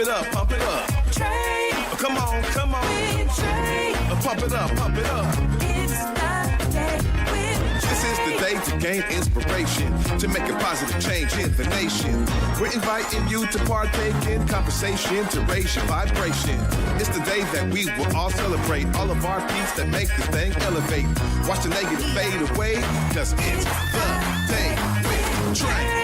it up, pump it up. Trae. Come on, come on. With Trae. Pump it up, pump it up. It's the day with Trae. This is the day to gain inspiration, to make a positive change in the nation. We're inviting you to partake in conversation, to raise your vibration. It's the day that we will all celebrate all of our peace that make this thing elevate. Watch the negative fade away, cause it's the day with Trae.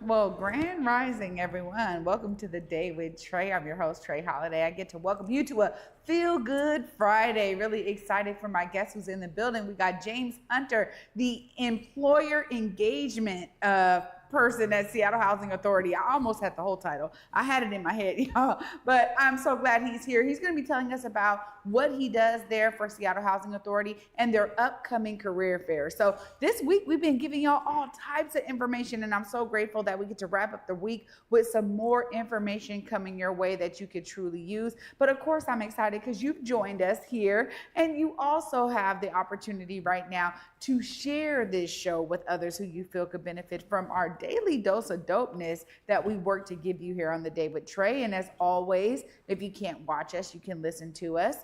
Well, grand rising, everyone. Welcome to the Day with Trae. I'm your host, Trae Holiday. I get to welcome you to a Feel Good Friday. Really excited for my guest who's in the building. We got James Hunter, the employer engagement person at Seattle Housing Authority. I almost had the whole title. I had it in my head, y'all. But I'm so glad he's here. He's going to be telling us about what he does there for Seattle Housing Authority and their upcoming career fair. So this week we've been giving y'all all types of information, and I'm so grateful that we get to wrap up the week with some more information coming your way that you could truly use. But of course, I'm excited because you've joined us here, and you also have the opportunity right now to share this show with others who you feel could benefit from our daily dose of dopeness that we work to give you here on the Day with Trae. And as always, if you can't watch us, you can listen to us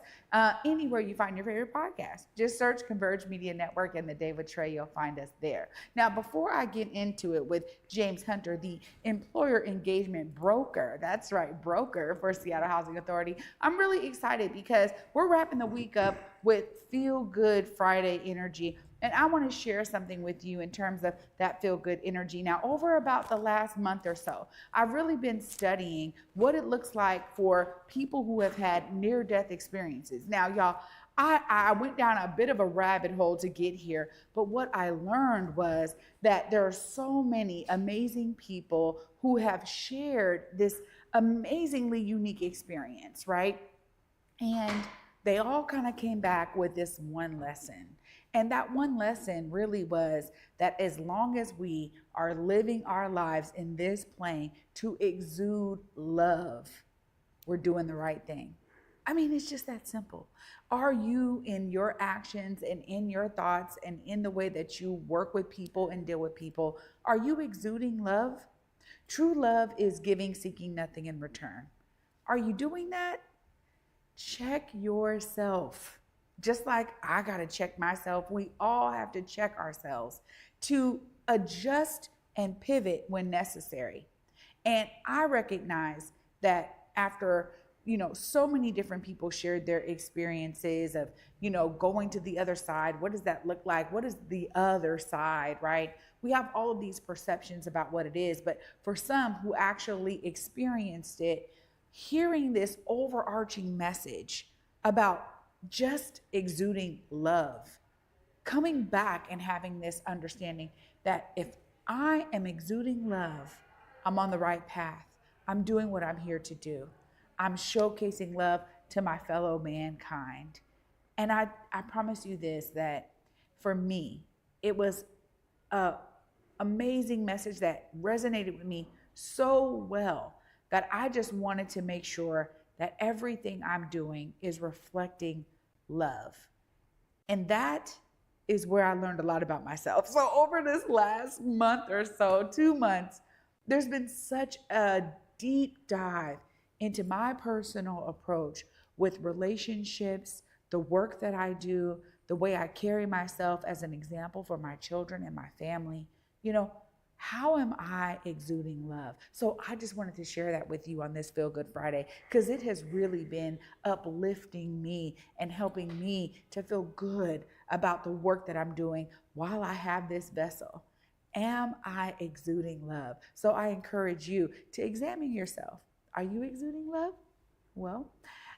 anywhere you find your favorite podcast. Just search Converge Media Network and the Day with Trae. You'll find us there. Now, before I get into it with James Hunter, the employer engagement broker, that's right, broker for Seattle Housing Authority, I'm really excited because we're wrapping the week up with Feel Good Friday energy. And I want to share something with you in terms of that feel good energy. Now, over about the last month or so, I've really been studying what it looks like for people who have had near-death experiences. Now, y'all, I went down a bit of a rabbit hole to get here, but what I learned was that there are so many amazing people who have shared this amazingly unique experience, right? And they all kind of came back with this one lesson. And that one lesson really was that as long as we are living our lives in this plane to exude love, we're doing the right thing. I mean, it's just that simple. Are you, in your actions and in your thoughts and in the way that you work with people and deal with people, are you exuding love? True love is giving, seeking nothing in return. Are you doing that? Check yourself. Just like I got to check myself, we all have to check ourselves to adjust and pivot when necessary. And I recognize that after, so many different people shared their experiences of, going to the other side. What does that look like? What is the other side, right? We have all of these perceptions about what it is, but for some who actually experienced it, hearing this overarching message about just exuding love, coming back and having this understanding that if I am exuding love, I'm on the right path. I'm doing what I'm here to do. I'm showcasing love to my fellow mankind. And I promise you this, that for me, it was an amazing message that resonated with me so well that I just wanted to make sure that everything I'm doing is reflecting love. And that is where I learned a lot about myself. So over this last month or so, 2 months, there's been such a deep dive into my personal approach with relationships, the work that I do, the way I carry myself as an example for my children and my family. How am I exuding love? So I just wanted to share that with you on this Feel Good Friday, because it has really been uplifting me and helping me to feel good about the work that I'm doing while I have this vessel. Am I exuding love? So I encourage you to examine yourself. Are you exuding love? Well,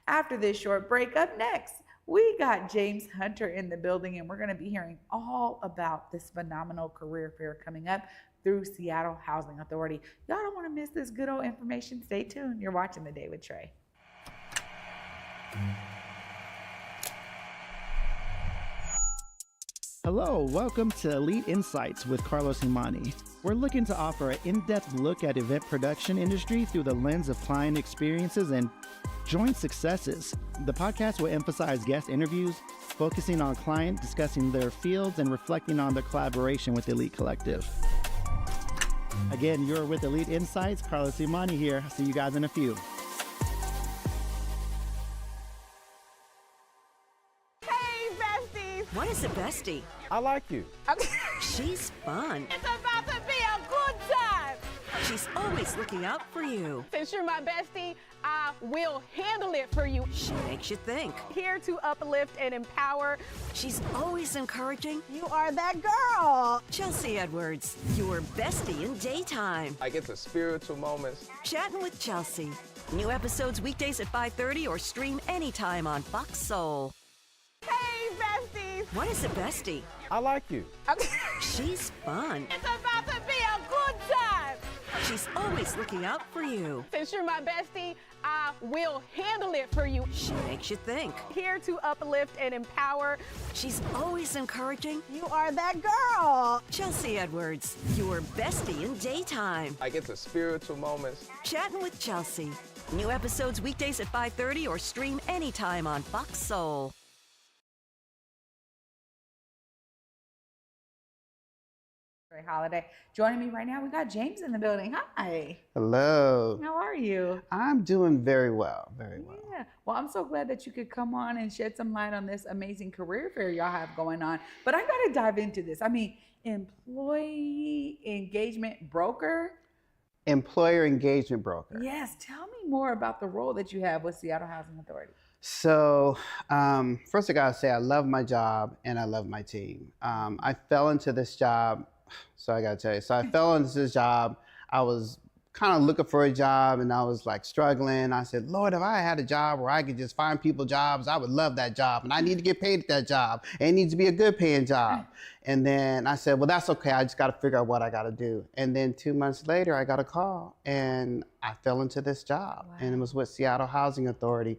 after this short break, up next, we got James Hunter in the building, and we're going to be hearing all about this phenomenal career fair coming up through Seattle Housing Authority. Y'all don't want to miss this good old information. Stay tuned. You're watching The Day with Trae. Hello, welcome to Elite Insights with Carlos Himani. We're looking to offer an in-depth look at event production industry through the lens of client experiences and joint successes. The podcast will emphasize guest interviews, focusing on client, discussing their fields, and reflecting on their collaboration with Elite Collective. Again, you're with Elite Insights. Carlos Imani here. See you guys in a few. Hey, besties! What is a bestie? I like you. She's fun. It's about to be a good time! She's always looking out for you. Since you're my bestie, I will handle it for you. She makes you think. Here to uplift and empower. She's always encouraging. You are that girl! Chelsea Edwards, your bestie in daytime. I get the spiritual moments. Chatting with Chelsea. New episodes weekdays at 5:30 or stream anytime on Fox Soul. Hey, besties! What is a bestie? I like you. She's fun. It's about to be a good time! She's always looking out for you. Since you're my bestie, I will handle it for you. She makes you think. Here to uplift and empower. She's always encouraging. You are that girl! Chelsea Edwards, your bestie in daytime. I get the spiritual moments. Chatting with Chelsea. New episodes weekdays at 5:30 or stream anytime on Fox Soul. Trae Holiday. Joining me right now, we got James in the building. Hi. Hello. How are you? I'm doing very well, very well. Yeah. Well, I'm so glad that you could come on and shed some light on this amazing career fair y'all have going on. But I got to dive into this. I mean, employee engagement broker. Employer engagement broker. Yes. Tell me more about the role that you have with Seattle Housing Authority. So, first I gotta say I love my job and I love my team. I fell into this job, so I gotta tell you. So I fell into this job. I was kind of looking for a job and I was like struggling. I said, Lord, if I had a job where I could just find people jobs, I would love that job. And I need to get paid at that job. And it needs to be a good paying job. And then I said, well, that's okay. I just got to figure out what I got to do. And then 2 months later, I got a call and I fell into this job. Wow. And it was with Seattle Housing Authority.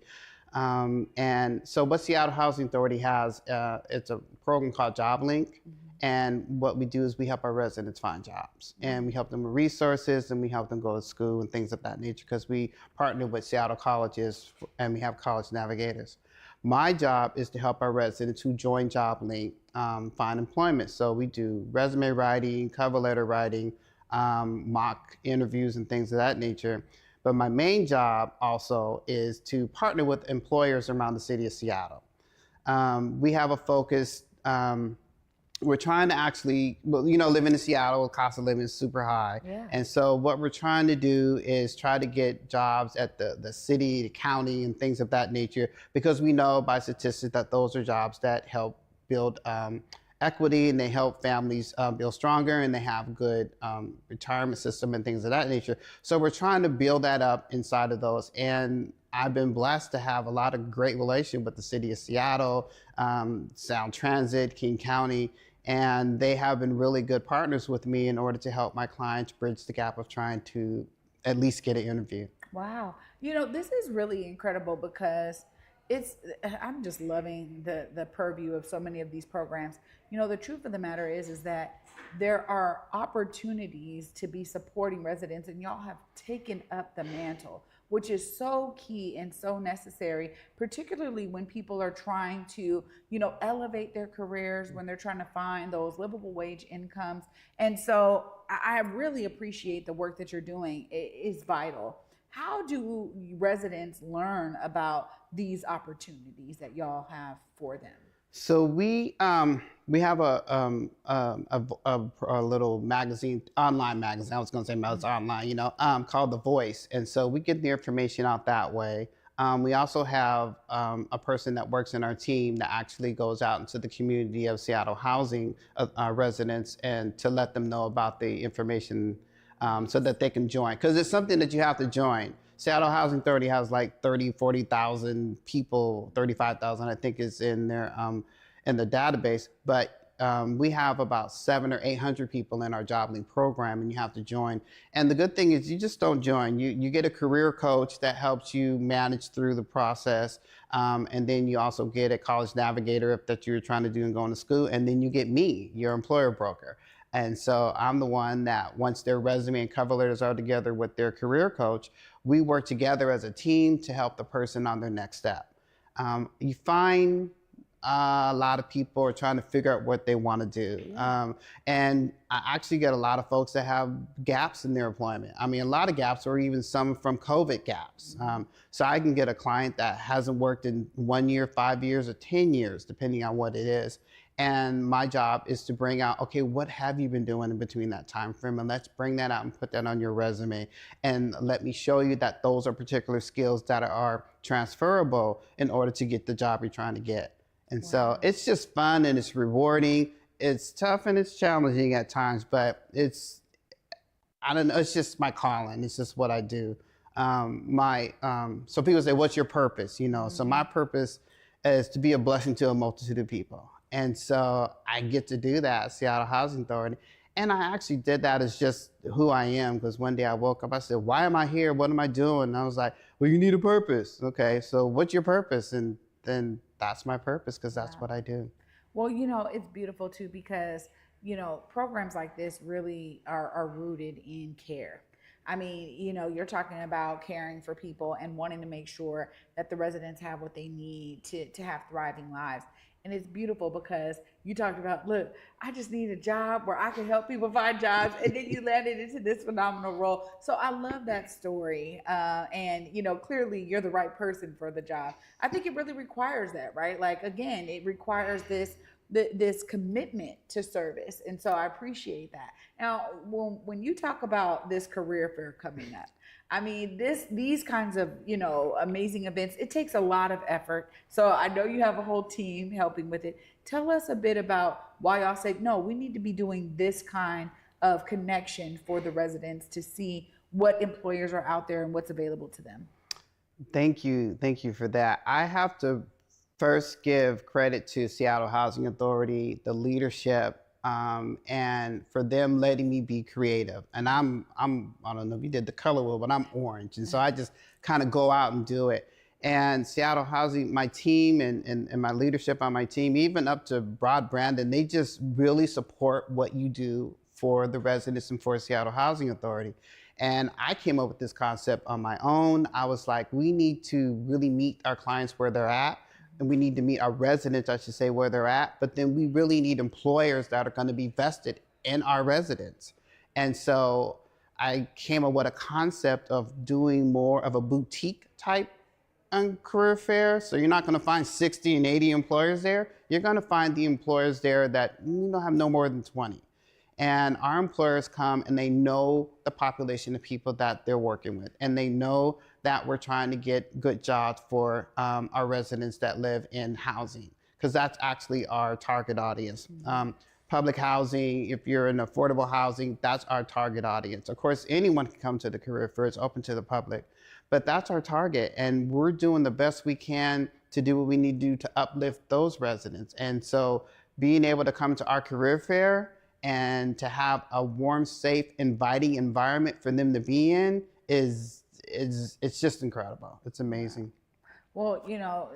And so what Seattle Housing Authority has, it's a program called JobLink. Mm-hmm. And what we do is we help our residents find jobs, and we help them with resources, and we help them go to school and things of that nature, because we partner with Seattle colleges and we have college navigators. My job is to help our residents who join JobLink find employment. So we do resume writing, cover letter writing, mock interviews and things of that nature. But my main job also is to partner with employers around the city of Seattle. We have a focus. We're trying to actually, well, you know, living in Seattle, cost of living is super high. Yeah. And so what we're trying to do is try to get jobs at the city, the county, and things of that nature, because we know by statistics that those are jobs that help build equity, and they help families build stronger, and they have good retirement system and things of that nature. So we're trying to build that up inside of those. And I've been blessed to have a lot of great relation with the city of Seattle, Sound Transit, King County, and they have been really good partners with me in order to help my clients bridge the gap of trying to at least get an interview. Wow. You know, this is really incredible because I'm just loving the purview of so many of these programs. You know, the truth of the matter is that there are opportunities to be supporting residents, and y'all have taken up the mantle, which is so key and so necessary, particularly when people are trying to, you know, elevate their careers, when they're trying to find those livable wage incomes. And so I really appreciate the work that you're doing. It is vital. How do residents learn about these opportunities that y'all have for them? So we have a little magazine, online magazine. I was going to say it's online, you know, called The Voice, and so we get the information out that way. We also have a person that works in our team that actually goes out into the community of Seattle housing residents and to let them know about the information so that they can join, because it's something that you have to join. Seattle Housing Authority has like 40,000 people, 35,000 I think is in their in the database, but we have about 700 or 800 people in our JobLink program, and you have to join. And the good thing is you just don't join. You get a career coach that helps you manage through the process, and then you also get a college navigator if that you're trying to do and going to school, and then you get me, your employer broker. And so I'm the one that once their resume and cover letters are together with their career coach, we work together as a team to help the person on their next step. You find a lot of people are trying to figure out what they want to do. And I actually get a lot of folks that have gaps in their employment. I mean, a lot of gaps, or even some from COVID gaps. So I can get a client that hasn't worked in 1 year, 5 years, or 10 years, depending on what it is. And my job is to bring out, okay, what have you been doing in between that time frame? And let's bring that out and put that on your resume. And let me show you that those are particular skills that are transferable in order to get the job you're trying to get. And so it's just fun and it's rewarding. It's tough and it's challenging at times, but I don't know, it's just my calling. It's just what I do. So people say, what's your purpose? You know, so my purpose is to be a blessing to a multitude of people. And so I get to do that at Seattle Housing Authority. And I actually did that as just who I am, because one day I woke up, I said, why am I here? What am I doing? And I was like, well, you need a purpose. Okay, so what's your purpose? And then that's my purpose, because that's what I do. Well, you know, it's beautiful too, because, you know, programs like this really are rooted in care. I mean, you know, you're talking about caring for people and wanting to make sure that the residents have what they need to have thriving lives. And it's beautiful because you talked about, look, I just need a job where I can help people find jobs. And then you landed into this phenomenal role. So I love that story. And, you know, clearly you're the right person for the job. I think it really requires that, right? Like, again, it requires this commitment to service. And so I appreciate that. Now, when you talk about this career fair coming up, I mean, these kinds of, you know, amazing events, it takes a lot of effort. So I know you have a whole team helping with it. Tell us a bit about why y'all say, no, we need to be doing this kind of connection for the residents to see what employers are out there and what's available to them. Thank you for that. I have to first give credit to Seattle Housing Authority, the leadership, and for them letting me be creative. And I don't know if you did the color wheel, but I'm orange. And so I just kind of go out and do it. And Seattle Housing, my team and my leadership on my team, even up to Rod Brandon, they just really support what you do for the residents and for Seattle Housing Authority. And I came up with this concept on my own. I was like, we need to really meet our clients where they're at. And we need to meet our residents, I should say, where they're at. But then we really need employers that are going to be vested in our residents. And so I came up with a concept of doing more of a boutique type career fair. So you're not going to find 60 and 80 employers there. You're going to find the employers there that have no more than 20. And our employers come and they know the population of people that they're working with. And they know that we're trying to get good jobs for our residents that live in housing, because that's actually our target audience. Public housing, if you're in affordable housing, that's our target audience. Of course, anyone can come to the career fair, it's open to the public, but that's our target. And we're doing the best we can to do what we need to do to uplift those residents. And so being able to come to our career fair and to have a warm, safe, inviting environment for them to be in it's just incredible. It's amazing. Well, you know,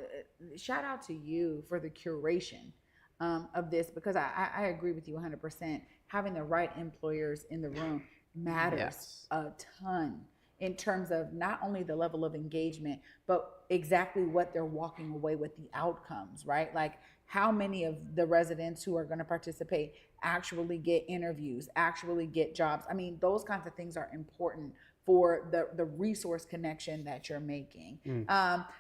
shout out to you for the curation of this, because I agree with you 100%. Having the right employers in the room matters a ton in terms of not only the level of engagement, but exactly what they're walking away with, the outcomes, right? Like, how many of the residents who are going to participate actually get interviews, actually get jobs? I mean, those kinds of things are important for the resource connection that you're making.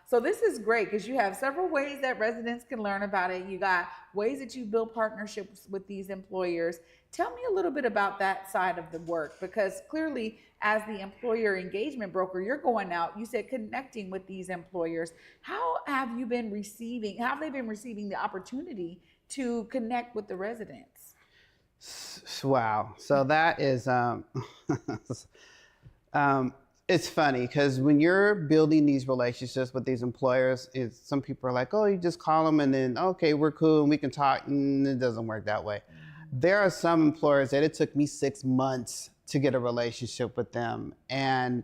So this is great because you have several ways that residents can learn about it. You got ways that you build partnerships with these employers. Tell me a little bit about that side of the work, because clearly as the employer engagement broker, you're going out, you said connecting with these employers. How have they been receiving the opportunity to connect with the residents? Wow. So that is, it's funny because when you're building these relationships with these employers, some people are like, oh, you just call them and then, okay, we're cool and we can talk. And it doesn't work that way. There are some employers that it took me 6 months to get a relationship with them. And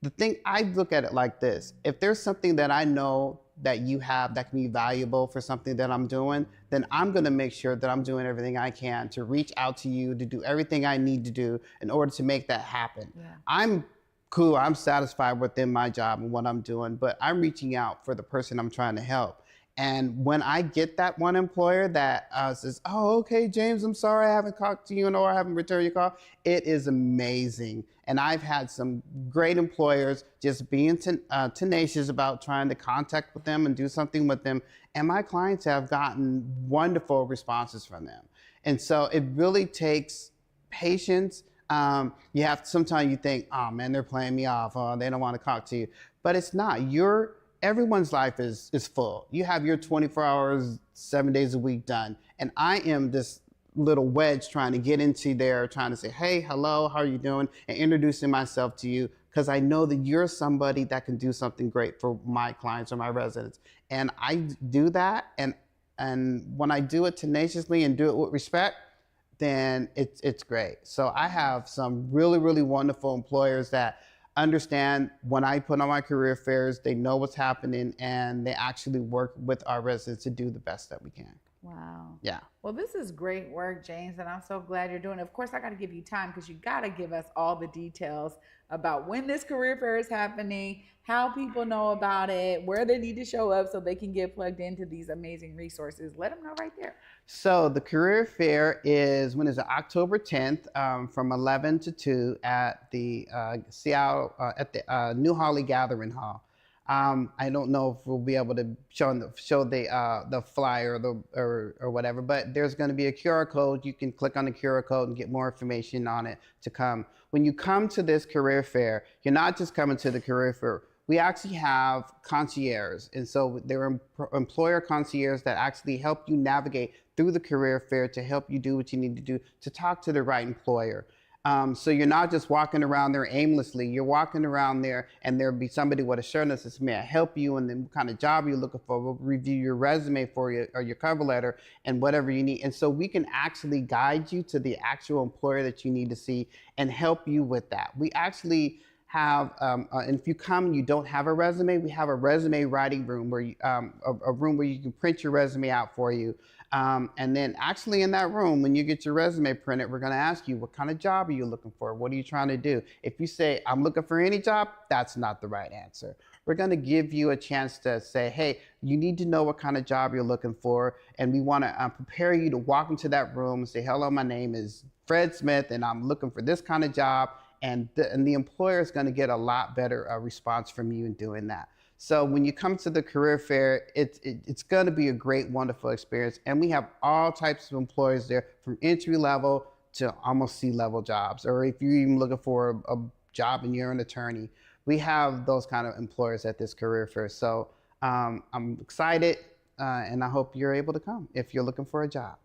the thing, I look at it like this. If there's something that I know that you have that can be valuable for something that I'm doing, then I'm going to make sure that I'm doing everything I can to reach out to you, to do everything I need to do in order to make that happen. Yeah. I'm cool. I'm satisfied within my job and what I'm doing, but I'm reaching out for the person I'm trying to help. And when I get that one employer that says, oh, okay, James, I'm sorry I haven't talked to you or I haven't returned your call, it is amazing. And I've had some great employers just being tenacious about trying to contact with them and do something with them. And my clients have gotten wonderful responses from them. And so it really takes patience. You have sometimes you think, oh man, they're playing me off. Oh, they don't want to talk to you. But it's not. Everyone's life is full. You have your 24 hours, 7 days a week done. And I am this little wedge trying to get into there, trying to say, hey, hello, how are you doing? And introducing myself to you because I know that you're somebody that can do something great for my clients or my residents. And I do that. And when I do it tenaciously and do it with respect, then it's great. So I have some really, really wonderful employers that understand when I put on my career fairs, they know what's happening and they actually work with our residents to do the best that we can. Wow. Yeah. Well, this is great work, James, and I'm so glad you're doing it. Of course, I got to give you time because you got to give us all the details about when this career fair is happening, how people know about it, where they need to show up so they can get plugged into these amazing resources. Let them know right there. So the career fair is October 10th from 11 to 2 at the Seattle at the New Holly Gathering Hall. I don't know if we'll be able to show the flyer or whatever, but there's going to be a QR code. You can click on the QR code and get more information on it to come. When you come to this career fair, you're not just coming to the career fair. We actually have concierges, and so there are employer concierges that actually help you navigate through the career fair to help you do what you need to do to talk to the right employer. So you're not just walking around there aimlessly. You're walking around there and there'll be somebody with a shirt that says, may I help you? And then what kind of job you're looking for. We'll review your resume for you or your cover letter and whatever you need. And so we can actually guide you to the actual employer that you need to see and help you with that. We actually have, and if you come and you don't have a resume, we have a resume writing room where you, a room where you can print your resume out for you. And then actually in that room, when you get your resume printed, we're going to ask you, what kind of job are you looking for? What are you trying to do? If you say, I'm looking for any job, that's not the right answer. We're going to give you a chance to say, hey, you need to know what kind of job you're looking for. And we want to prepare you to walk into that room and say, hello, my name is Fred Smith, and I'm looking for this kind of job. And the employer is going to get a lot better response from you in doing that. So when you come to the career fair, it's going to be a great, wonderful experience. And we have all types of employers there, from entry level to almost C-level jobs. Or if you're even looking for a job and you're an attorney, we have those kind of employers at this career fair. So I'm excited, and I hope you're able to come if you're looking for a job.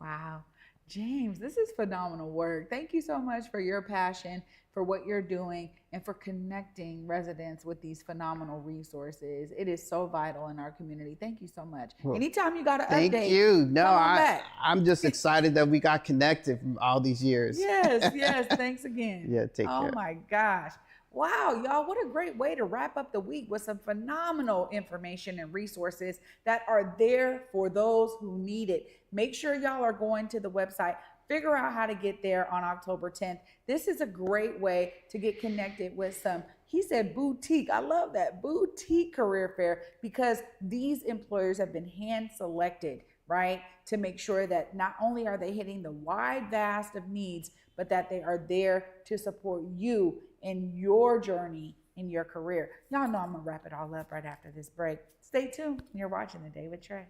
Wow. James, this is phenomenal work. Thank you so much for your passion, for what you're doing, and for connecting residents with these phenomenal resources. It is so vital in our community. Thank you so much. Well, Anytime you got an update, thank you. No, come on back. I'm just excited that we got connected from all these years. Yes, yes. Thanks again. Yeah, take care. Oh my gosh. Wow, y'all, what a great way to wrap up the week with some phenomenal information and resources that are there for those who need it. Make sure y'all are going to the website. Figure out how to get there on October 10th. This is a great way to get connected with some, he said boutique. I love that, boutique career fair, because these employers have been hand selected, right? To make sure that not only are they hitting the wide vast of needs, but that they are there to support you in your journey in your career. Y'all know I'm gonna wrap it all up right after this break. Stay tuned. You're watching The Day with Trae.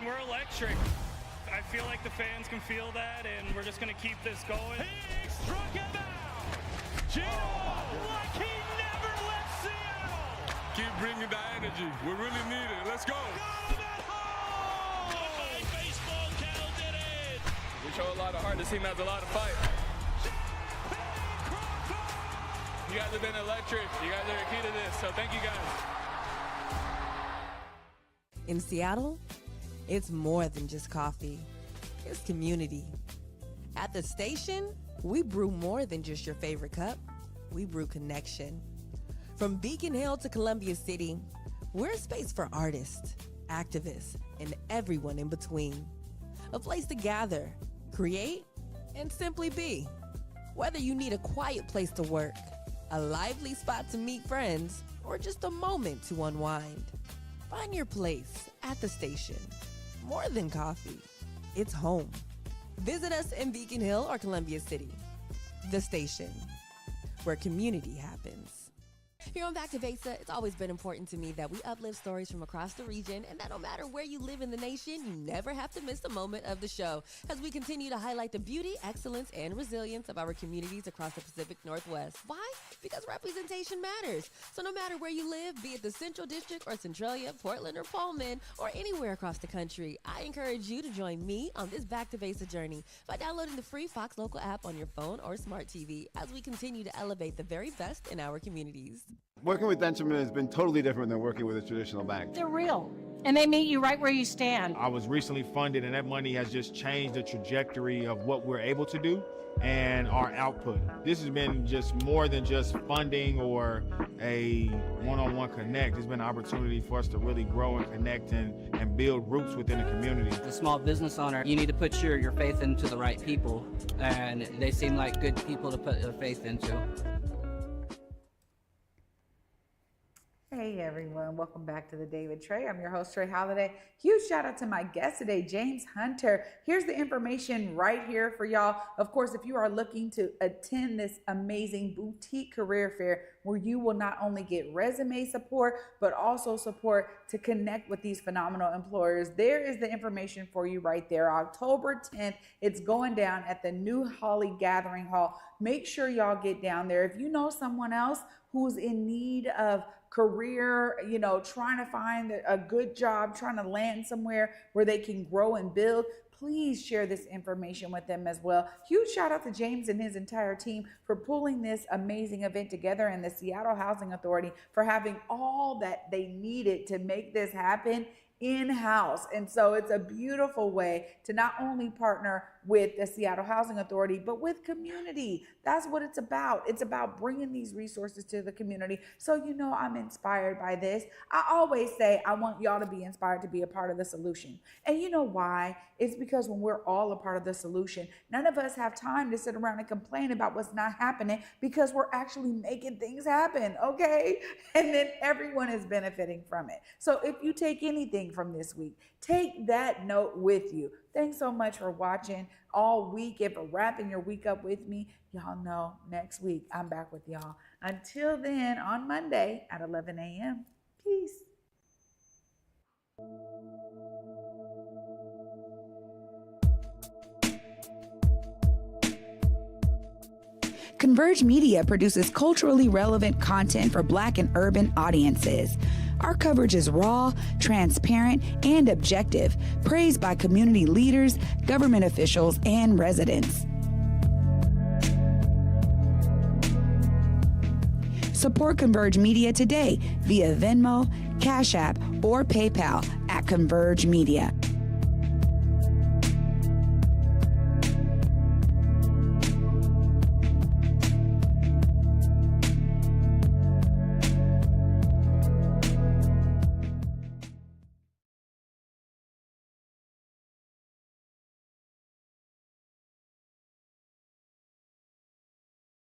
We're electric. I feel like the fans can feel that, and we're just gonna keep this going. He struck him out! Gino, like he never left Seattle! Keep bringing the energy. We really need it. Let's go! Baseball Cal did it! We show a lot of heart. This team has a lot of fight. You guys have been electric. You guys are the key to this, so thank you guys. In Seattle, it's more than just coffee. It's community. At the station, we brew more than just your favorite cup. We brew connection. From Beacon Hill to Columbia City, we're a space for artists, activists, and everyone in between. A place to gather, create, and simply be. Whether you need a quiet place to work, a lively spot to meet friends, or just a moment to unwind, Find your place at the station. More than coffee, it's home. Visit us in Beacon Hill or Columbia City. The station, where community happens. Here on Back to Basa, it's always been important to me that we uplift stories from across the region and that no matter where you live in the nation, you never have to miss a moment of the show as we continue to highlight the beauty, excellence, and resilience of our communities across the Pacific Northwest. Why? Because representation matters. So no matter where you live, be it the Central District or Centralia, Portland or Pullman, or anywhere across the country, I encourage you to join me on this Back to Basa journey by downloading the free Fox Local app on your phone or smart TV as we continue to elevate the very best in our communities. Working with Benjamin has been totally different than working with a traditional bank. They're real, and they meet you right where you stand. I was recently funded, and that money has just changed the trajectory of what we're able to do and our output. This has been just more than just funding or a one-on-one connect. It's been an opportunity for us to really grow and connect and build roots within the community. As a small business owner, you need to put your faith into the right people, and they seem like good people to put their faith into. Hey everyone, welcome back to the Day with Trae. I'm your host, Trae Holiday. Huge shout out to my guest today, James Hunter. Here's the information right here for y'all. Of course, if you are looking to attend this amazing boutique career fair where you will not only get resume support, but also support to connect with these phenomenal employers, there is the information for you right there. October 10th, it's going down at the New Holly Gathering Hall. Make sure y'all get down there. If you know someone else who's in need of career, trying to find a good job, trying to land somewhere where they can grow and build, please share this information with them as well. Huge shout out to James and his entire team for pulling this amazing event together, and the Seattle Housing Authority for having all that they needed to make this happen in-house. And so it's a beautiful way to not only partner with the Seattle Housing Authority, but with community. That's what it's about. It's about bringing these resources to the community. So, I'm inspired by this. I always say I want y'all to be inspired to be a part of the solution. And you know why? It's because when we're all a part of the solution, none of us have time to sit around and complain about what's not happening because we're actually making things happen, okay? And then everyone is benefiting from it. So if you take anything from this week, take that note with you. Thanks so much for watching all week and for wrapping your week up with me. Y'all know next week I'm back with y'all. Until then, on Monday at 11 a.m. Peace. Converge Media produces culturally relevant content for Black and urban audiences. Our coverage is raw, transparent, and objective, praised by community leaders, government officials, and residents. Support Converge Media today via Venmo, Cash App, or PayPal at Converge Media.